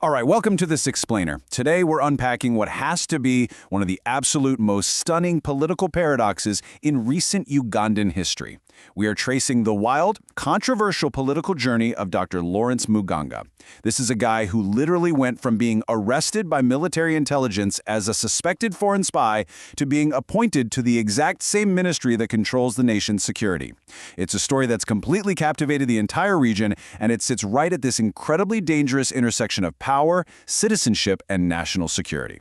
All right, welcome to This Explainer. Today we're unpacking what has to be one of the absolute most stunning political paradoxes in recent Ugandan history. We are tracing the wild, controversial political journey of Dr. Lawrence Muganga. This is a guy who literally went from being arrested by military intelligence as a suspected foreign spy to being appointed to the exact same ministry that controls the nation's security. It's a story that's completely captivated the entire region, and it sits right at this incredibly dangerous intersection of power, citizenship, and national security.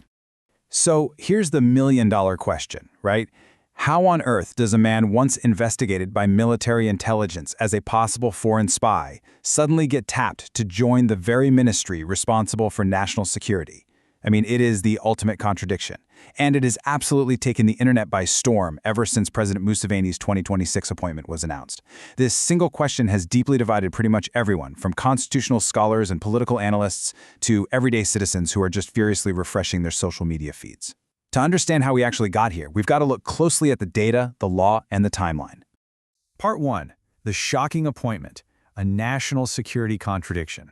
So here's the million-dollar question, right? How on earth does a man once investigated by military intelligence as a possible foreign spy suddenly get tapped to join the very ministry responsible for national security? I mean, it is the ultimate contradiction. And it has absolutely taken the internet by storm ever since President Museveni's 2026 appointment was announced. This single question has deeply divided pretty much everyone, from constitutional scholars and political analysts to everyday citizens who are just furiously refreshing their social media feeds. To understand how we actually got here, we've got to look closely at the data, the law, and the timeline. Part 1. The shocking appointment, a national security contradiction.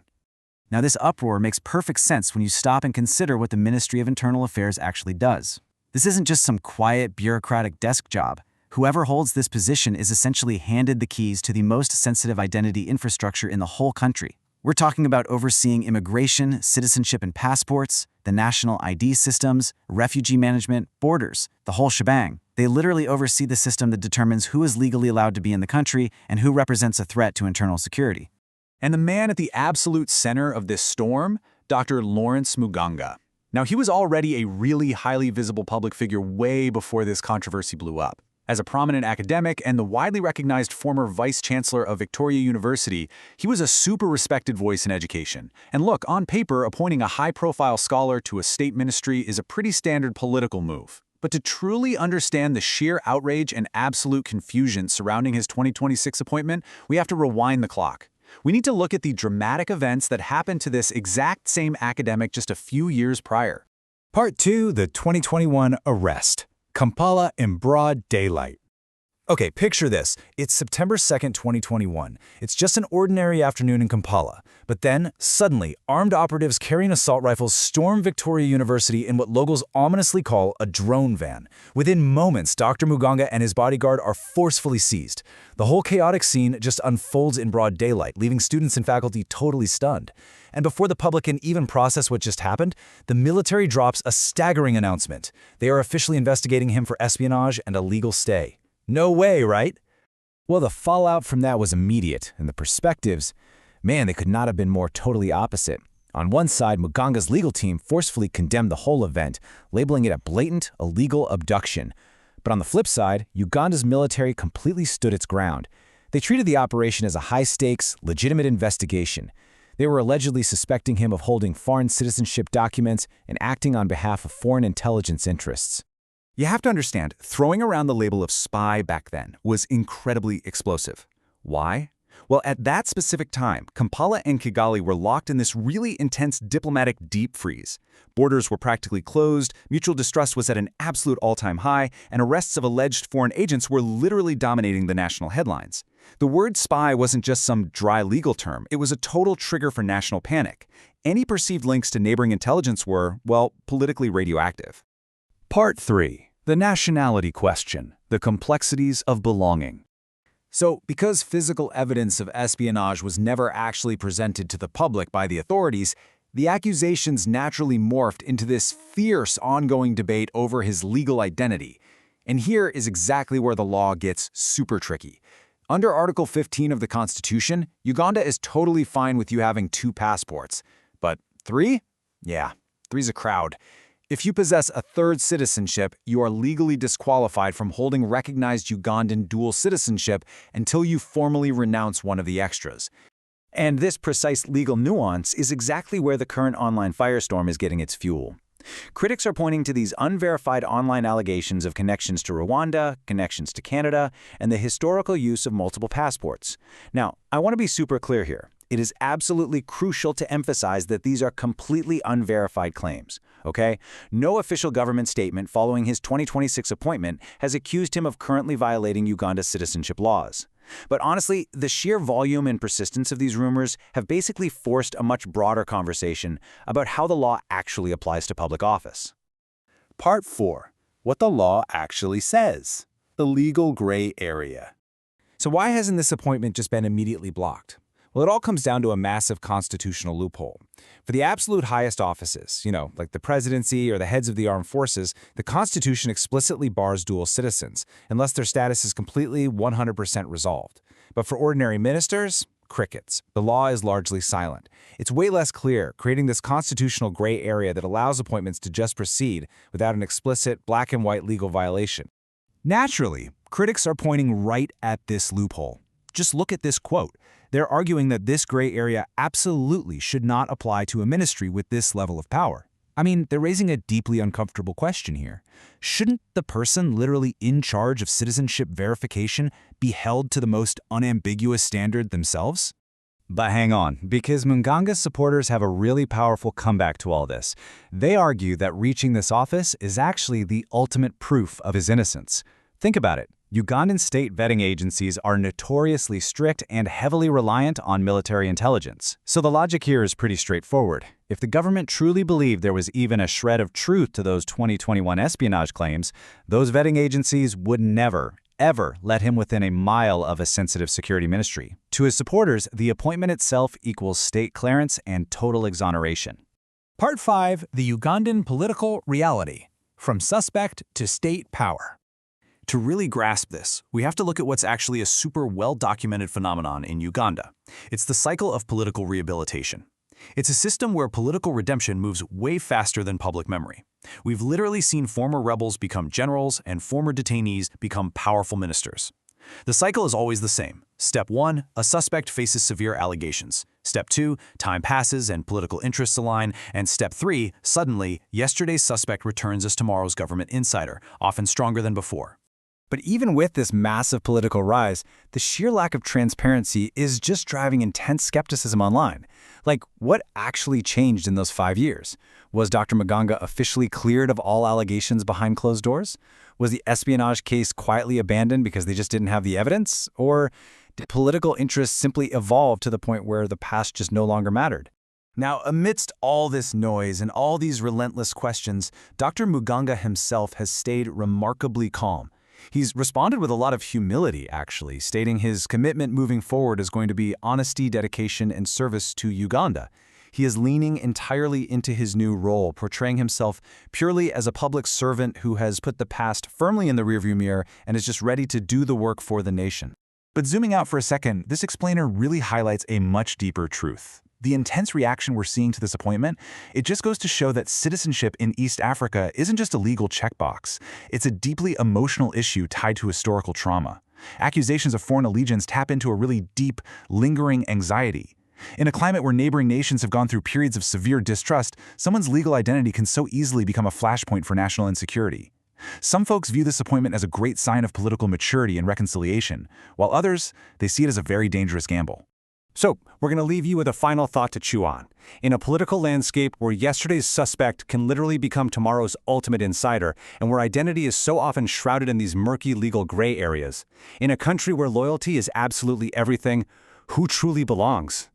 Now, this uproar makes perfect sense when you stop and consider what the Ministry of Internal Affairs actually does. This isn't just some quiet, bureaucratic desk job. Whoever holds this position is essentially handed the keys to the most sensitive identity infrastructure in the whole country. We're talking about overseeing immigration, citizenship and passports, the national ID systems, refugee management, borders, the whole shebang. They literally oversee the system that determines who is legally allowed to be in the country and who represents a threat to internal security. And the man at the absolute center of this storm, Dr. Lawrence Muganga. Now, he was already a really highly visible public figure way before this controversy blew up. As a prominent academic and the widely recognized former vice-chancellor of Victoria University, he was a super respected voice in education. And look, on paper, appointing a high-profile scholar to a state ministry is a pretty standard political move. But to truly understand the sheer outrage and absolute confusion surrounding his 2026 appointment, we have to rewind the clock. We need to look at the dramatic events that happened to this exact same academic just a few years prior. Part 2, the 2021 arrest. Kampala in broad daylight. Okay, picture this. It's September 2nd, 2021. It's just an ordinary afternoon in Kampala. But then, suddenly, armed operatives carrying assault rifles storm Victoria University in what locals ominously call a drone van. Within moments, Dr. Muganga and his bodyguard are forcefully seized. The whole chaotic scene just unfolds in broad daylight, leaving students and faculty totally stunned. And before the public can even process what just happened, the military drops a staggering announcement. They are officially investigating him for espionage and a legal stay. No way, right? Well, the fallout from that was immediate, and the perspectives, man, they could not have been more totally opposite. On one side, Muganga's legal team forcefully condemned the whole event, labeling it a blatant, illegal abduction. But on the flip side, Uganda's military completely stood its ground. They treated the operation as a high-stakes, legitimate investigation. They were allegedly suspecting him of holding foreign citizenship documents and acting on behalf of foreign intelligence interests. You have to understand, throwing around the label of spy back then was incredibly explosive. Why? Well, at that specific time, Kampala and Kigali were locked in this really intense diplomatic deep freeze. Borders were practically closed, mutual distrust was at an absolute all-time high, and arrests of alleged foreign agents were literally dominating the national headlines. The word spy wasn't just some dry legal term, it was a total trigger for national panic. Any perceived links to neighboring intelligence were, well, politically radioactive. Part 3. The nationality question, the complexities of belonging. So, because physical evidence of espionage was never actually presented to the public by the authorities, the accusations naturally morphed into this fierce ongoing debate over his legal identity. And here is exactly where the law gets super tricky. Under Article 15 of the Constitution, Uganda is totally fine with you having 2 passports. But 3? Yeah, 3's a crowd. If you possess a 3rd citizenship, you are legally disqualified from holding recognized Ugandan dual citizenship until you formally renounce one of the extras. And this precise legal nuance is exactly where the current online firestorm is getting its fuel. Critics are pointing to these unverified online allegations of connections to Rwanda, connections to Canada, and the historical use of multiple passports. Now, I want to be super clear here. It is absolutely crucial to emphasize that these are completely unverified claims, okay? No official government statement following his 2026 appointment has accused him of currently violating Uganda's citizenship laws. But honestly, the sheer volume and persistence of these rumors have basically forced a much broader conversation about how the law actually applies to public office. Part 4. What the law actually says. The legal gray area. So why hasn't this appointment just been immediately blocked? Well, it all comes down to a massive constitutional loophole. For the absolute highest offices, like the presidency or the heads of the armed forces, the Constitution explicitly bars dual citizens, unless their status is completely 100% resolved. But for ordinary ministers, crickets. The law is largely silent. It's way less clear, creating this constitutional gray area that allows appointments to just proceed without an explicit black and white legal violation. Naturally, critics are pointing right at this loophole. Just look at this quote. They're arguing that this gray area absolutely should not apply to a ministry with this level of power. I mean, they're raising a deeply uncomfortable question here. Shouldn't the person literally in charge of citizenship verification be held to the most unambiguous standard themselves? But hang on, because Muganga's supporters have a really powerful comeback to all this. They argue that reaching this office is actually the ultimate proof of his innocence. Think about it. Ugandan state vetting agencies are notoriously strict and heavily reliant on military intelligence. So the logic here is pretty straightforward. If the government truly believed there was even a shred of truth to those 2021 espionage claims, those vetting agencies would never, ever let him within a mile of a sensitive security ministry. To his supporters, the appointment itself equals state clearance and total exoneration. Part 5. The Ugandan Political Reality. From Suspect to State Power. To really grasp this, we have to look at what's actually a super well-documented phenomenon in Uganda. It's the cycle of political rehabilitation. It's a system where political redemption moves way faster than public memory. We've literally seen former rebels become generals and former detainees become powerful ministers. The cycle is always the same. Step 1, a suspect faces severe allegations. Step 2, time passes and political interests align. And Step 3, suddenly, yesterday's suspect returns as tomorrow's government insider, often stronger than before. But even with this massive political rise, the sheer lack of transparency is just driving intense skepticism online. Like, what actually changed in those 5 years? Was Dr. Muganga officially cleared of all allegations behind closed doors? Was the espionage case quietly abandoned because they just didn't have the evidence? Or did political interests simply evolve to the point where the past just no longer mattered? Now, amidst all this noise and all these relentless questions, Dr. Muganga himself has stayed remarkably calm. He's responded with a lot of humility, actually, stating his commitment moving forward is going to be honesty, dedication, and service to Uganda. He is leaning entirely into his new role, portraying himself purely as a public servant who has put the past firmly in the rearview mirror and is just ready to do the work for the nation. But zooming out for a second, this explainer really highlights a much deeper truth. The intense reaction we're seeing to this appointment, it just goes to show that citizenship in East Africa isn't just a legal checkbox. It's a deeply emotional issue tied to historical trauma. Accusations of foreign allegiance tap into a really deep, lingering anxiety. In a climate where neighboring nations have gone through periods of severe distrust, someone's legal identity can so easily become a flashpoint for national insecurity. Some folks view this appointment as a great sign of political maturity and reconciliation, while others, they see it as a very dangerous gamble. So, we're going to leave you with a final thought to chew on. In a political landscape where yesterday's suspect can literally become tomorrow's ultimate insider, and where identity is so often shrouded in these murky legal gray areas, in a country where loyalty is absolutely everything, who truly belongs?